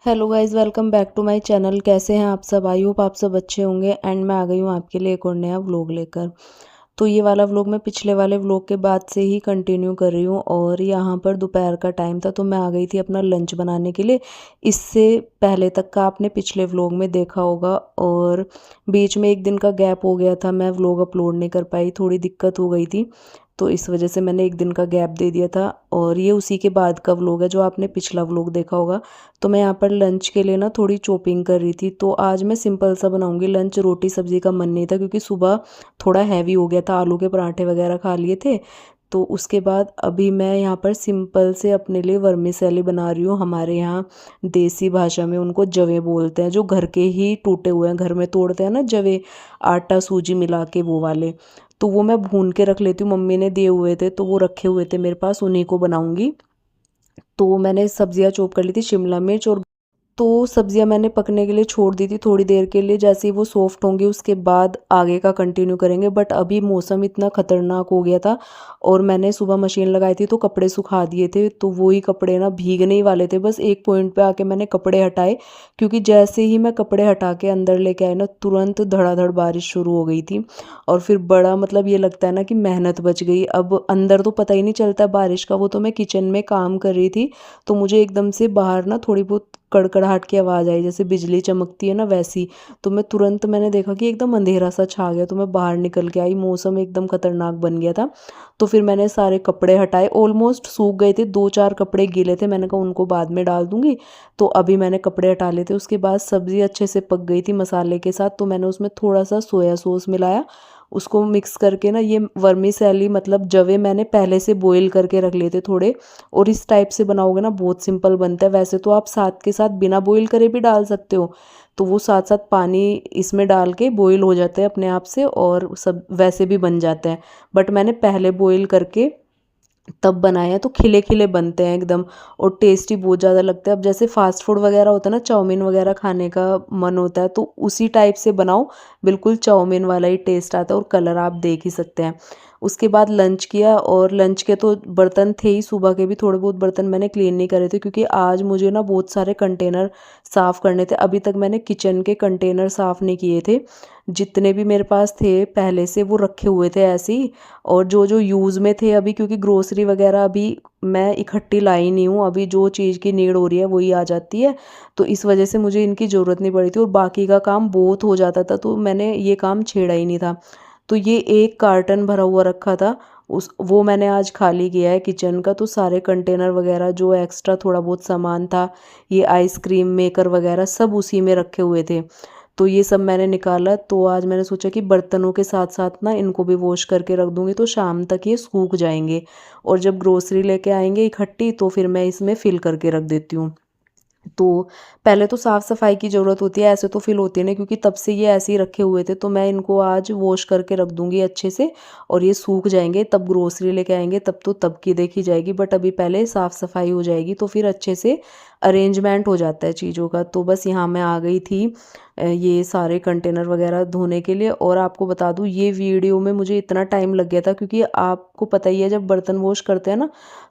Hello guys, welcome back to my channel. कैसे हैं आप सब? आई होप आप सब अच्छे होंगे। एंड मैं आ गई हूँ आपके लिए एक और नया व्लॉग लेकर। तो ये वाला व्लॉग मैं पिछले वाले व्लॉग के बाद से ही कंटिन्यू कर रही हूँ। और यहाँ पर दोपहर का टाइम था तो मैं आ गई थी अपना लंच बनाने के लिए। इससे पहले तक का आपने पिछले व्लॉग में देखा होगा। और बीच में एक दिन का गैप हो गया था, मैं व्लॉग अपलोड नहीं कर पाई, थोड़ी दिक्कत हो गई थी। तो इस वजह से मैंने एक दिन का गैप दे दिया था। और ये उसी के बाद का व्लॉग है जो आपने पिछला व्लॉग देखा होगा। तो मैं यहाँ पर लंच के लिए ना थोड़ी चॉपिंग कर रही थी। तो आज मैं सिंपल सा बनाऊंगी लंच, रोटी सब्जी का मन नहीं था क्योंकि सुबह थोड़ा हैवी हो गया था, आलू के पराठे वगैरह खा लिए थे। तो उसके बाद अभी मैं यहाँ पर सिंपल से अपने लिए वर्मिसेली बना रही हूँ। हमारे यहाँ देसी भाषा में उनको जवे बोलते हैं, जो घर के ही टूटे हुए हैं, घर में तोड़ते हैं ना जवे, आटा सूजी मिला के वो वाले। तो वो मैं भून के रख लेती हूँ, मम्मी ने दिए हुए थे तो वो रखे हुए थे मेरे पास, उन्हीं को बनाऊंगी। तो मैंने सब्जियां चॉप कर ली थी, शिमला मिर्च और तो सब्जियां मैंने पकने के लिए छोड़ दी थी थोड़ी देर के लिए। जैसे ही वो सॉफ्ट होंगी उसके बाद आगे का कंटिन्यू करेंगे। बट अभी मौसम इतना खतरनाक हो गया था और मैंने सुबह मशीन लगाई थी तो कपड़े सुखा दिए थे, तो वही कपड़े ना भीगने ही वाले थे। बस एक पॉइंट पे आके मैंने कपड़े हटाए, क्योंकि जैसे ही मैं कपड़े हटा के अंदर लेके आई ना, तुरंत धड़ाधड़ बारिश शुरू हो गई थी। और फिर बड़ा मतलब ये लगता है ना कि मेहनत बच गई। अब अंदर तो पता ही नहीं चलता बारिश का, वो तो मैं किचन में काम कर रही थी तो मुझे एकदम से बाहर ना थोड़ी बहुत कड़कड़ाहट की आवाज़ आई, जैसे बिजली चमकती है ना वैसी। तो मैं तुरंत मैंने देखा कि एकदम अंधेरा सा छा गया, तो मैं बाहर निकल के आई, मौसम एकदम खतरनाक बन गया था। तो फिर मैंने सारे कपड़े हटाए, ऑलमोस्ट सूख गए थे, दो चार कपड़े गीले थे, मैंने कहा उनको बाद में डाल दूंगी। तो अभी मैंने कपड़े हटा लिए थे। उसके बाद सब्ज़ी अच्छे से पक गई थी मसाले के साथ, तो मैंने उसमें थोड़ा सा सोया सॉस मिलाया, उसको मिक्स करके ना, ये वर्मीसेली मतलब जवे मैंने पहले से बॉईल करके रख लिए थे थोड़े। और इस टाइप से बनाओगे ना बहुत सिंपल बनता है। वैसे तो आप साथ के साथ बिना बॉईल करे भी डाल सकते हो, तो वो साथ साथ पानी इसमें डाल के बॉईल हो जाते हैं अपने आप से और सब वैसे भी बन जाते हैं। बट मैंने पहले बॉईल करके तब बनाए हैं, तो खिले खिले बनते हैं एकदम और टेस्टी बहुत ज़्यादा लगता है। अब जैसे फास्ट फूड वगैरह होता है ना, चाउमीन वगैरह खाने का मन होता है तो उसी टाइप से बनाओ, बिल्कुल चाउमीन वाला ही टेस्ट आता है और कलर आप देख ही सकते हैं। उसके बाद लंच किया, और लंच के तो बर्तन थे ही, सुबह के भी थोड़े बहुत बर्तन मैंने क्लीन नहीं करे थे क्योंकि आज मुझे ना बहुत सारे कंटेनर साफ़ करने थे। अभी तक मैंने किचन के कंटेनर साफ़ नहीं किए थे, जितने भी मेरे पास थे पहले से वो रखे हुए थे ऐसे ही। और जो जो यूज़ में थे अभी, क्योंकि ग्रोसरी वगैरह अभी मैं इकट्ठी लाई नहीं हूँ, अभी जो चीज़ की नीड हो रही है वही आ जाती है, तो इस वजह से मुझे इनकी ज़रूरत नहीं पड़ी थी और बाकी का काम बहुत हो जाता था, तो मैंने ये काम छेड़ा ही नहीं था। तो ये एक कार्टन भरा हुआ रखा था, उस वो मैंने आज खाली किया है किचन का। तो सारे कंटेनर वगैरह जो एक्स्ट्रा थोड़ा बहुत सामान था, ये आइसक्रीम मेकर वगैरह सब उसी में रखे हुए थे, तो ये सब मैंने निकाला। तो आज मैंने सोचा कि बर्तनों के साथ साथ ना इनको भी वॉश करके रख दूंगी, तो शाम तक ये सूख जाएंगे। और जब ग्रोसरी लेके आएंगे इकट्ठी तो फिर मैं इसमें फिल करके रख देती हूँ। तो पहले तो साफ़ सफाई की ज़रूरत होती है, ऐसे तो फिल होती नहीं क्योंकि तब से ये ऐसे ही रखे हुए थे। तो मैं इनको आज वॉश करके रख दूंगी अच्छे से, और ये सूख जाएंगे, तब ग्रोसरी लेके आएंगे तब तो तब की देखी जाएगी। बट अभी पहले साफ़ सफाई हो जाएगी तो फिर अच्छे से अरेंजमेंट हो जाता है चीज़ों का। तो बस यहाँ मैं आ गई थी ये सारे कंटेनर वगैरह धोने के लिए। और आपको बता दूँ ये वीडियो में मुझे इतना टाइम लग गया था क्योंकि आपको पता ही है जब बर्तन वॉश करते हैं ना,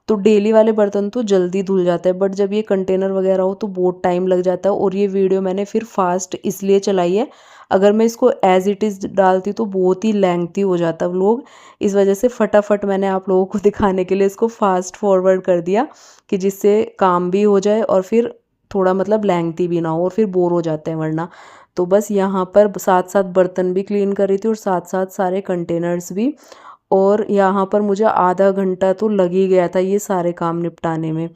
तो डेली वाले बर्तन तो जल्दी धुल जाते हैं, बट जब ये कंटेनर वगैरह हो तो बहुत टाइम लग जाता है। और ये वीडियो मैंने फिर फास्ट इसलिए चलाई है, अगर मैं इसको एज इट इज़ डालती तो बहुत ही लेंथी हो जाता व्लॉग। इस वजह से फटाफट मैंने आप लोगों को दिखाने के लिए इसको फास्ट फॉरवर्ड कर दिया, कि जिससे काम भी हो जाए और फिर थोड़ा मतलब लेंथी भी ना हो, और फिर बोर हो जाते हैं वरना। तो बस यहाँ पर साथ साथ बर्तन भी क्लीन कर रही थी और साथ साथ सारे कंटेनर्स भी। और यहाँ पर मुझे आधा घंटा तो लग ही गया था ये सारे काम निपटाने में।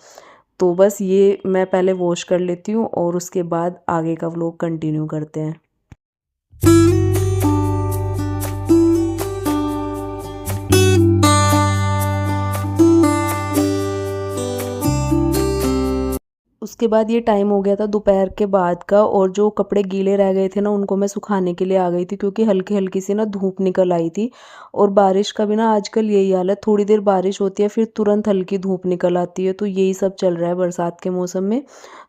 तो बस ये मैं पहले वॉश कर लेती हूँ और उसके बाद आगे का व्लॉग कंटिन्यू करते हैं। उसके बाद ये टाइम हो गया था दोपहर के बाद का, और जो कपड़े गीले रह गए थे ना उनको मैं सुखाने के लिए आ गई थी क्योंकि हल्की हल्की सी ना धूप निकल आई थी। और बारिश का भी ना आजकल यही हाल है, थोड़ी देर बारिश होती है फिर तुरंत हल्की धूप निकल आती है, तो यही सब चल रहा है बरसात के मौसम में।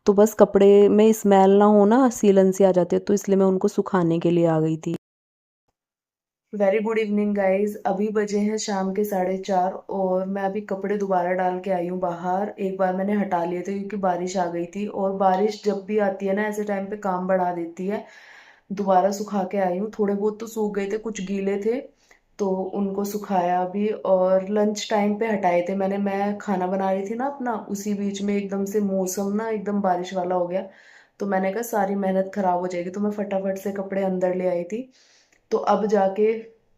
तो बस कपड़े में स्मेल ना हो ना, सीलन सी आ जाती है, तो इसलिए मैं उनको सुखाने के लिए आ गई थी। Very good evening guys. अभी बजे हैं शाम के 4:30 और मैं अभी कपड़े दोबारा डाल के आई हूँ बाहर। एक बार मैंने हटा लिए थे क्योंकि बारिश आ गई थी, और बारिश जब भी आती है ना ऐसे टाइम पे काम बढ़ा देती है। दोबारा सुखा के आई हूँ। थोड़े बहुत तो सूख गए थे, कुछ गीले थे तो उनको सुखाया अभी। और लंच टाइम पे हटाए थे मैंने। मैं खाना बना रही थी ना अपना, उसी बीच में एकदम से मौसम ना एकदम बारिश वाला हो गया। तो मैंने कहा सारी मेहनत खराब हो जाएगी, तो मैं फटाफट से कपड़े अंदर ले आई थी। तो अब जाके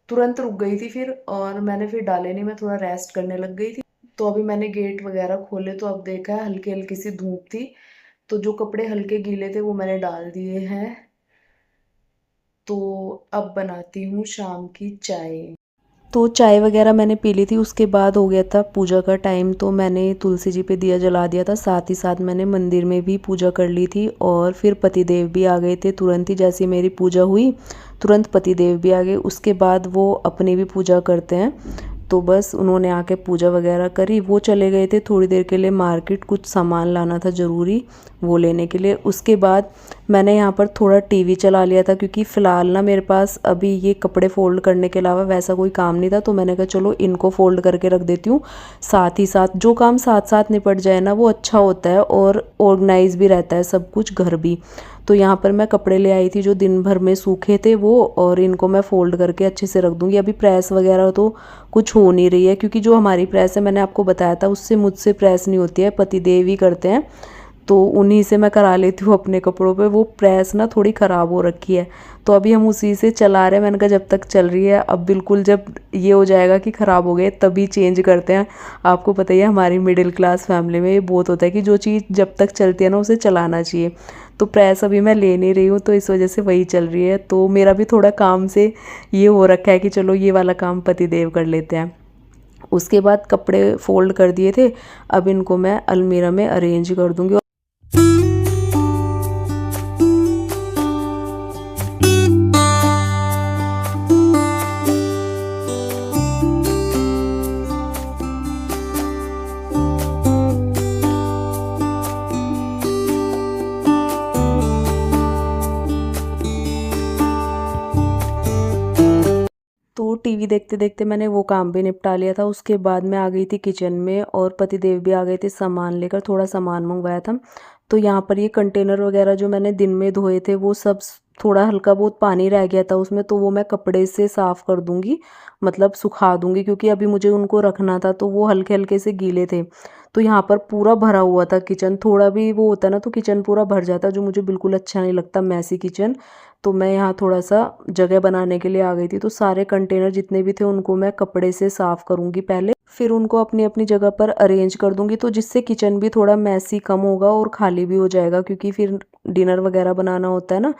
तुरंत रुक गई थी फिर, और मैंने फिर डाले नहीं, मैं थोड़ा रेस्ट करने लग गई थी। तो अभी मैंने गेट वगैरह खोले तो अब देखा है हल्की हल्की सी धूप थी। तो जो कपड़े हल्के गीले थे वो मैंने डाल दिए हैं। तो अब बनाती हूँ शाम की चाय। तो चाय वगैरह मैंने पी ली थी, उसके बाद हो गया था पूजा का टाइम। तो मैंने तुलसी जी पे दिया जला दिया था, साथ ही साथ मैंने मंदिर में भी पूजा कर ली थी। और फिर पतिदेव भी आ गए थे तुरंत ही, जैसे मेरी पूजा हुई तुरंत पतिदेव भी आ गए। उसके बाद वो अपनी भी पूजा करते हैं, तो बस उन्होंने आके पूजा वगैरह करी। वो चले गए थे थोड़ी देर के लिए मार्केट, कुछ सामान लाना था ज़रूरी, वो लेने के लिए। उसके बाद मैंने यहाँ पर थोड़ा टीवी चला लिया था, क्योंकि फ़िलहाल ना मेरे पास अभी ये कपड़े फ़ोल्ड करने के अलावा वैसा कोई काम नहीं था। तो मैंने कहा चलो इनको फ़ोल्ड करके रख देती हूँ, साथ ही साथ जो काम साथ साथ निपट जाए ना वो अच्छा होता है, और ऑर्गेनाइज भी रहता है सब कुछ, घर भी। तो यहाँ पर मैं कपड़े ले आई थी जो दिन भर में सूखे थे वो, और इनको मैं फ़ोल्ड करके अच्छे से रख दूँगी। अभी प्रेस वगैरह तो कुछ हो नहीं रही है, क्योंकि जो हमारी प्रेस है मैंने आपको बताया था उससे मुझसे प्रेस नहीं होती है, पतिदेव ही करते हैं। तो उन्हीं से मैं करा लेती हूँ अपने कपड़ों पे। वो प्रेस ना थोड़ी ख़राब हो रखी है, तो अभी हम उसी से चला रहे हैं। मैंने कहा जब तक चल रही है, अब बिल्कुल जब ये हो जाएगा कि ख़राब हो गए तभी चेंज करते हैं। आपको पता ही है हमारी मिडिल क्लास फैमिली में ये बहुत होता है कि जो चीज़ जब तक चलती है ना उसे चलाना चाहिए। तो प्रेस अभी मैं ले नहीं रही हूँ, तो इस वजह से वही चल रही है। तो मेरा भी थोड़ा काम से ये हो रखा है कि चलो ये वाला काम पतिदेव कर लेते हैं। उसके बाद कपड़े फोल्ड कर दिए थे, अब इनको मैं अलमीरा में अरेंज कर दूँगी। तो टीवी देखते देखते मैंने वो काम भी निपटा लिया था। उसके बाद मैं आ गई थी किचन में, और पतिदेव भी आ गए थे सामान लेकर, थोड़ा सामान मंगवाया था। तो यहाँ पर ये कंटेनर वगैरह जो मैंने दिन में धोए थे वो सब थोड़ा हल्का बहुत पानी रह गया था उसमें, तो वो मैं कपड़े से साफ़ कर दूँगी, मतलब सुखा दूँगी, क्योंकि अभी मुझे उनको रखना था तो वो हल्के हल्के से गीले थे। तो यहाँ पर पूरा भरा हुआ था किचन, थोड़ा भी वो होता है ना तो किचन पूरा भर जाता है, जो मुझे बिल्कुल अच्छा नहीं लगता मैसी किचन। तो मैं यहाँ थोड़ा सा जगह बनाने के लिए आ गई थी। तो सारे कंटेनर जितने भी थे उनको मैं कपड़े से साफ़ करूँगी पहले, फिर उनको अपनी अपनी जगह पर अरेंज कर दूँगी, तो जिससे किचन भी थोड़ा मैसी कम होगा और खाली भी हो जाएगा, क्योंकि फिर डिनर वगैरह बनाना होता है ना,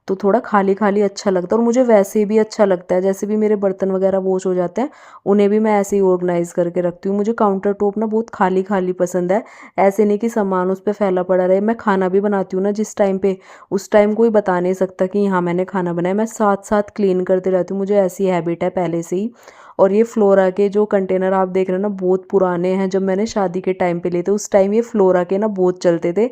तो थोड़ा खाली खाली अच्छा लगता है। और मुझे वैसे भी अच्छा लगता है, जैसे भी मेरे बर्तन वगैरह वॉश हो जाते हैं उन्हें भी मैं ऐसे ही ऑर्गेनाइज़ करके रखती हूँ। मुझे काउंटर टॉप ना बहुत खाली खाली पसंद है, ऐसे नहीं कि सामान उस पर फैला पड़ा रहे। मैं खाना भी बनाती हूँ ना जिस टाइम पे, उस टाइम कोई बता नहीं सकता कि हाँ मैंने खाना बनाया, मैं साथ साथ क्लीन करते रहती हूँ, मुझे ऐसी हैबिट है पहले से ही। और ये फ्लोरा के जो कंटेनर आप देख रहे हैं ना बहुत पुराने हैं, जब मैंने शादी के टाइम पे लिए थे उस टाइम ये फ्लोरा के ना बहुत चलते थे।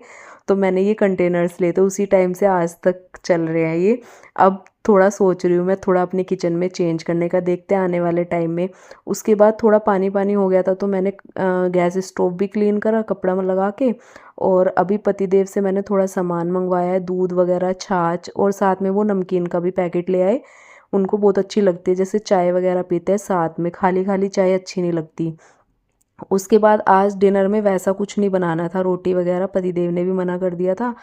तो मैंने ये कंटेनर्स लिए थे, उसी टाइम से आज तक चल रहे हैं ये। अब थोड़ा सोच रही हूँ मैं थोड़ा अपने किचन में चेंज करने का, देखते हैं आने वाले टाइम में। उसके बाद थोड़ा पानी पानी हो गया था तो मैंने गैस स्टोव भी क्लीन करा कपड़ा में लगा के। और अभी पतिदेव से मैंने थोड़ा सामान मंगवाया है, दूध वगैरह, छाछ, और साथ में वो नमकीन का भी पैकेट ले आए। उनको बहुत अच्छी लगती है, जैसे चाय वगैरह पीते हैं साथ में, खाली खाली चाय अच्छी नहीं लगती। उसके बाद आज डिनर में वैसा कुछ नहीं बनाना था, रोटी वगैरह पतिदेव ने भी मना कर दिया था।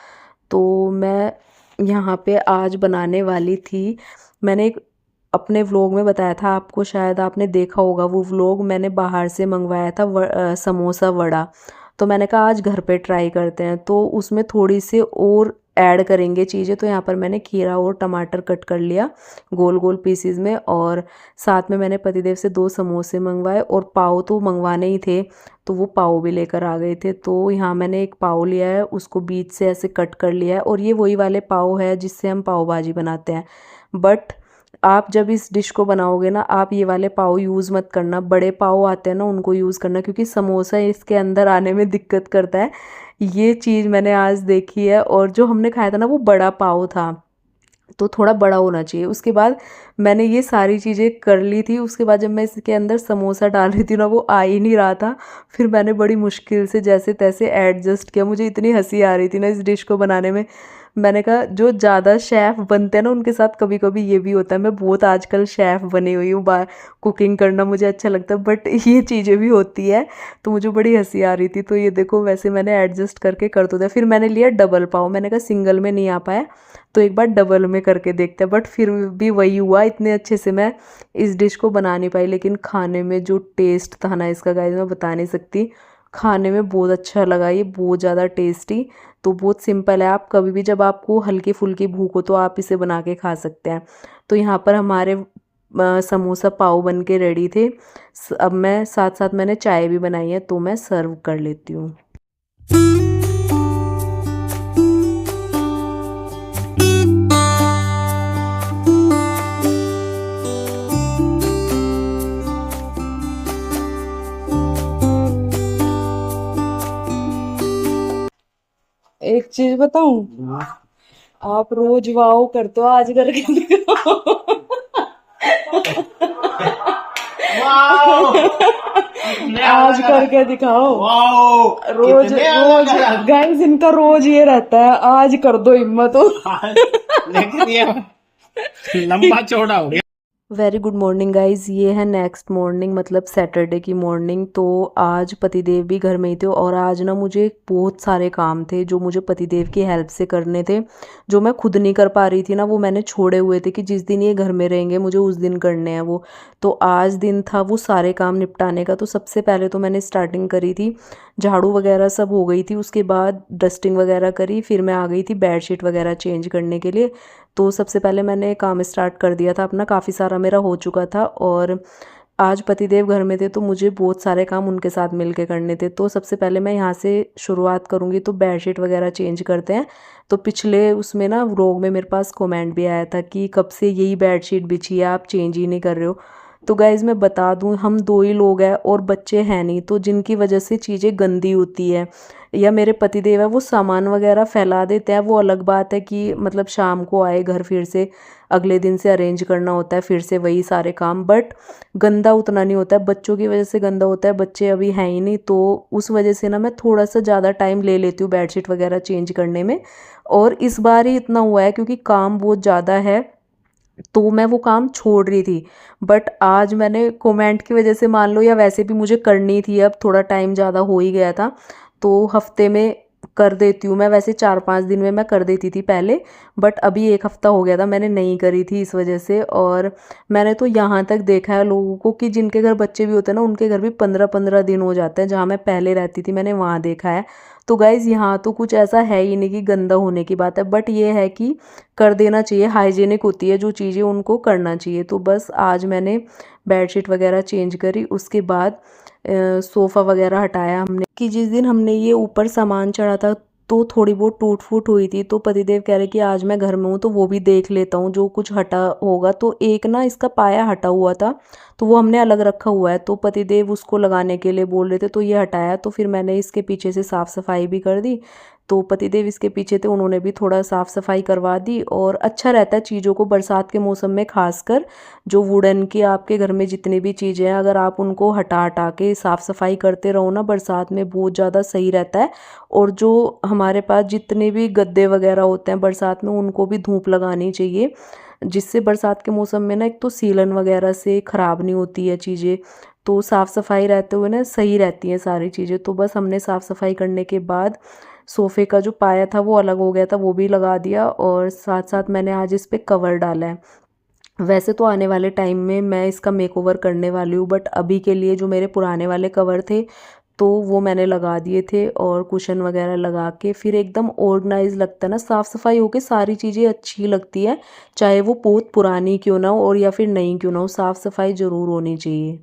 तो मैं यहाँ पे आज बनाने वाली थी, मैंने एक अपने व्लॉग में बताया था आपको, शायद आपने देखा होगा वो व्लॉग, मैंने बाहर से मंगवाया था समोसा वड़ा। तो मैंने कहा आज घर पे ट्राई करते हैं, तो उसमें थोड़ी सी और ऐड करेंगे चीज़ें। तो यहाँ पर मैंने खीरा और टमाटर कट कर लिया गोल गोल पीसीज में, और साथ में मैंने पतिदेव से 2 समोसे मंगवाए, और पाव तो मंगवाने ही थे तो वो पाव भी लेकर आ गए थे। तो यहाँ मैंने एक पाव लिया है, उसको बीच से ऐसे कट कर लिया है, और ये वही वाले पाव है जिससे हम पाव भाजी बनाते हैं। बट आप जब इस डिश को बनाओगे ना, आप ये वाले पाव यूज़ मत करना, बड़े पाव आते हैं ना उनको यूज़ करना, क्योंकि समोसा इसके अंदर आने में दिक्कत करता है। ये चीज़ मैंने आज देखी है, और जो हमने खाया था ना वो बड़ा पाव था, तो थोड़ा बड़ा होना चाहिए। उसके बाद मैंने ये सारी चीज़ें कर ली थी। उसके बाद जब मैं इसके अंदर समोसा डाल रही थी ना, वो आ ही नहीं रहा था। फिर मैंने बड़ी मुश्किल से जैसे तैसे एडजस्ट किया। मुझे इतनी हंसी आ रही थी ना इस डिश को बनाने में। मैंने कहा जो ज़्यादा शेफ़ बनते हैं ना उनके साथ कभी कभी ये भी होता है। मैं बहुत आजकल शेफ़ बनी हुई हूँ, बा कुकिंग करना मुझे अच्छा लगता है, बट ये चीज़ें भी होती है। तो मुझे बड़ी हंसी आ रही थी। तो ये देखो वैसे मैंने एडजस्ट करके कर तो दिया। फिर मैंने लिया डबल पाव। मैंने कहा सिंगल में नहीं आ पाया तो एक बार डबल में करके देखते हैं, बट फिर भी वही हुआ। इतने अच्छे से मैं इस डिश को बना नहीं पाई, लेकिन खाने में जो टेस्ट था ना इसका गाइस मैं बता नहीं सकती। खाने में बहुत अच्छा लगा, ये बहुत ज़्यादा टेस्टी। तो बहुत सिंपल है, आप कभी भी जब आपको हल्की फुल्की भूख हो तो आप इसे बना के खा सकते हैं। तो यहाँ पर हमारे समोसा पाव बन के रेडी थे। अब मैं साथ साथ मैंने चाय भी बनाई है, तो मैं सर्व कर लेती हूँ। एक चीज बताऊं, आप रोज वाओ करते हो, आज करके दिखाओ। आज करके दिखाओ। रोज रोज गाइस इनका रोज ये रहता है, आज कर दो हिम्मत हो। लेकिन ये लंबा चौड़ा हो गया। वेरी गुड मॉर्निंग गाइज, ये है नेक्स्ट मॉर्निंग, मतलब सैटरडे की मॉर्निंग। तो आज पतिदेव भी घर में ही थे और आज ना मुझे बहुत सारे काम थे जो मुझे पतिदेव की हेल्प से करने थे। जो मैं खुद नहीं कर पा रही थी ना, वो मैंने छोड़े हुए थे कि जिस दिन ये घर में रहेंगे मुझे उस दिन करने हैं वो। तो आज दिन था वो सारे काम निपटाने का। तो सबसे पहले तो मैंने स्टार्टिंग करी थी, झाड़ू वगैरह सब हो गई थी। उसके बाद डस्टिंग वगैरह करी, फिर मैं आ गई थी बेडशीट वगैरह चेंज करने के लिए। तो सबसे पहले मैंने काम स्टार्ट कर दिया था अपना, काफ़ी सारा मेरा हो चुका था। और आज पतिदेव घर में थे तो मुझे बहुत सारे काम उनके साथ मिलके करने थे। तो सबसे पहले मैं यहाँ से शुरुआत करूँगी। तो बेडशीट वगैरह चेंज करते हैं। तो पिछले उसमें ना व्लॉग में मेरे पास कमेंट भी आया था कि कब से यही बेडशीट बिछी है, आप चेंज ही नहीं कर रहे हो। तो गाइज़ मैं बता दूं, हम दो ही लोग हैं और बच्चे हैं नहीं, तो जिनकी वजह से चीज़ें गंदी होती है, या मेरे पतिदेव है वो सामान वगैरह फैला देते हैं, वो अलग बात है कि मतलब शाम को आए घर, फिर से अगले दिन से अरेंज करना होता है, फिर से वही सारे काम। बट गंदा उतना नहीं होता है, बच्चों की वजह से गंदा होता है। बच्चे अभी हैं ही नहीं, तो उस वजह से ना मैं थोड़ा सा ज़्यादा टाइम ले लेती हूँ बेडशीट वगैरह चेंज करने में। और इस बार ही इतना हुआ है क्योंकि काम बहुत ज़्यादा है, तो मैं वो काम छोड़ रही थी। बट आज मैंने कमेंट की वजह से मान लो, या वैसे भी मुझे करनी थी, अब थोड़ा टाइम ज़्यादा हो ही गया था, तो हफ्ते में कर देती हूँ मैं। वैसे 4-5 दिन में मैं कर देती थी पहले, बट अभी 1 हफ्ता हो गया था मैंने नहीं करी थी इस वजह से। और मैंने तो यहाँ तक देखा है लोगों को कि जिनके घर बच्चे भी होते हैं ना, उनके घर भी 15-15 दिन हो जाते हैं। जहाँ मैं पहले रहती थी मैंने वहाँ देखा है। तो गाइज़ यहाँ तो कुछ ऐसा है ही नहीं कि गंदा होने की बात है, बट ये है कि कर देना चाहिए, हाइजीनिक होती है जो चीज़ें, उनको करना चाहिए। तो बस आज मैंने बेडशीट वगैरह चेंज करी। उसके बाद सोफ़ा वगैरह हटाया हमने, कि जिस दिन हमने ये ऊपर सामान चढ़ा था तो थोड़ी बहुत टूट फूट हुई थी। तो पतिदेव कह रहे कि आज मैं घर में हूँ तो वो भी देख लेता हूँ जो कुछ हटा होगा। तो एक ना इसका पाया हटा हुआ था, तो वो हमने अलग रखा हुआ है, तो पतिदेव उसको लगाने के लिए बोल रहे थे, तो ये हटाया। तो फिर मैंने इसके पीछे से साफ़ सफाई भी कर दी। तो पतिदेव इसके पीछे थे, उन्होंने भी थोड़ा साफ़ सफाई करवा दी। और अच्छा रहता है चीज़ों को बरसात के मौसम में, खासकर जो वुडन की आपके घर में जितनी भी चीज़ें हैं, अगर आप उनको हटा हटा के साफ़ सफाई करते रहो ना, बरसात में बहुत ज़्यादा सही रहता है। और जो हमारे पास जितने भी गद्दे वगैरह होते हैं बरसात में, उनको भी धूप लगानी चाहिए, जिससे बरसात के मौसम में ना एक तो सीलन वगैरह से ख़राब नहीं होती है चीज़ें। तो साफ़ सफाई रहते हुए ना सही रहती हैं सारी चीज़ें। तो बस हमने साफ़ सफाई करने के बाद सोफ़े का जो पाया था वो अलग हो गया था, वो भी लगा दिया। और साथ साथ मैंने आज इस पे कवर डाला है। वैसे तो आने वाले टाइम में मैं इसका मेकओवर करने वाली हूँ, बट अभी के लिए जो मेरे पुराने वाले कवर थे तो वो मैंने लगा दिए थे, और कुशन वगैरह लगा के फिर एकदम ऑर्गेनाइज लगता है ना, साफ़ सफाई होके सारी चीज़ें अच्छी लगती है, चाहे वो बहुत पुरानी क्यों ना हो और या फिर नई क्यों ना हो, साफ़ सफाई ज़रूर होनी चाहिए।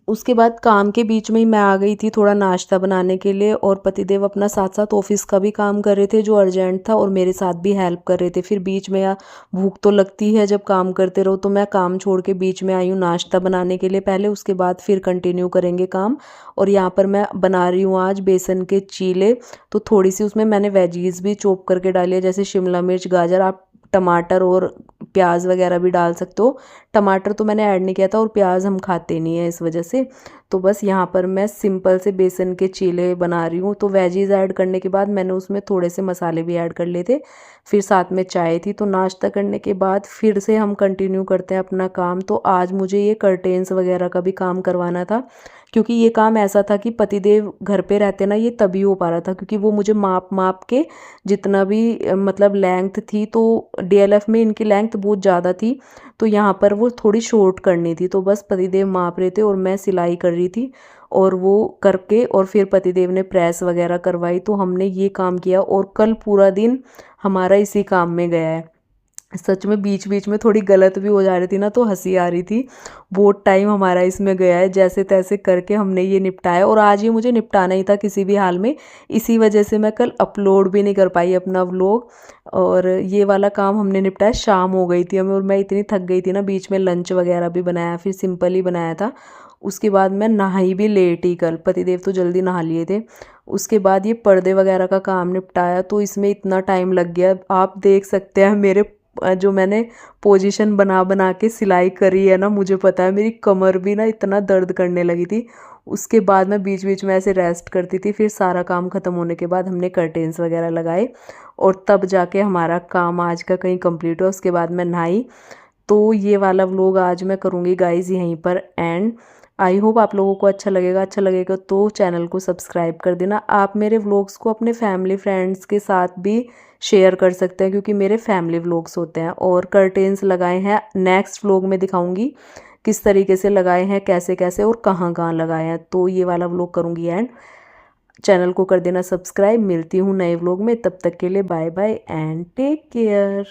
उसके उसके बाद काम के बीच में ही मैं आ गई थी थोड़ा नाश्ता बनाने के लिए, और पतिदेव अपना साथ साथ ऑफिस का भी काम कर रहे थे जो अर्जेंट था, और मेरे साथ भी हेल्प कर रहे थे। फिर बीच में भूख तो लगती है जब काम करते रहो, तो मैं काम छोड़ के बीच में आई हूँ नाश्ता बनाने के लिए पहले, उसके बाद फिर कंटिन्यू करेंगे काम। और यहाँ पर मैं बना रही हूँ आज बेसन के चीले। तो थोड़ी सी उसमें मैंने वेजीज भी चॉप करके डाली है, जैसे शिमला मिर्च, गाजर, आप टमाटर और प्याज वगैरह भी डाल सकते हो। टमाटर तो मैंने ऐड नहीं किया था और प्याज हम खाते नहीं है इस वजह से। तो बस यहाँ पर मैं सिंपल से बेसन के चीले बना रही हूँ। तो वेजीज ऐड करने के बाद मैंने उसमें थोड़े से मसाले भी ऐड कर लिए थे, फिर साथ में चाय थी। तो नाश्ता करने के बाद फिर से हम कंटिन्यू करते हैं अपना काम। तो आज मुझे ये कर्टेन्स वगैरह का भी काम करवाना था, क्योंकि ये काम ऐसा था कि पतिदेव घर पे रहते ना, ये तभी हो पा रहा था क्योंकि वो मुझे माप माप के जितना भी मतलब लेंथ थी, तो डीएलएफ में इनकी लेंथ बहुत ज़्यादा थी, तो यहाँ पर वो थोड़ी शॉर्ट करनी थी। तो बस पतिदेव माप रहे थे और मैं सिलाई कर रही थी, और वो करके और फिर पतिदेव ने प्रेस वगैरह करवाई। तो हमने ये काम किया और कल पूरा दिन हमारा इसी काम में गया है। सच में बीच बीच में थोड़ी गलत भी हो जा रही थी ना, तो हंसी आ रही थी। बहुत टाइम हमारा इसमें गया है, जैसे तैसे करके हमने ये निपटाया, और आज ये मुझे निपटाना ही था किसी भी हाल में। इसी वजह से मैं कल अपलोड भी नहीं कर पाई अपना व्लॉग। और ये वाला काम हमने निपटाया, शाम हो गई थी हमें, और मैं इतनी थक गई थी ना, बीच में लंच वगैरह भी बनाया, फिर सिंपल ही बनाया था। उसके बाद मैं नहाई भी लेट ही, कल पतिदेव तो जल्दी नहा लिए थे। उसके बाद ये पर्दे वगैरह का काम निपटाया, तो इसमें इतना टाइम लग गया। आप देख सकते हैं मेरे जो मैंने पोजीशन बना बना के सिलाई करी है ना, मुझे पता है मेरी कमर भी ना इतना दर्द करने लगी थी। उसके बाद मैं बीच बीच में ऐसे रेस्ट करती थी। फिर सारा काम ख़त्म होने के बाद हमने कर्टेन्स वगैरह लगाए, और तब जाके हमारा काम आज का कहीं कंप्लीट हुआ। उसके बाद मैं नहाई। तो ये वाला व्लॉग आज मैं करूँगी गाइज़ यहीं पर एंड। आई होप आप लोगों को अच्छा लगेगा तो चैनल को सब्सक्राइब कर देना। आप मेरे व्लॉग्स को अपने फैमिली फ्रेंड्स के साथ भी शेयर कर सकते हैं, क्योंकि मेरे फैमिली व्लॉग्स होते हैं। और कर्टेन्स लगाए हैं, नेक्स्ट व्लॉग में दिखाऊंगी किस तरीके से लगाए हैं, कैसे कैसे और कहाँ कहाँ लगाए हैं। तो ये वाला व्लॉग करूँगी एंड। चैनल को कर देना सब्सक्राइब। मिलती हूँ नए व्लॉग में, तब तक के लिए bye bye and take care.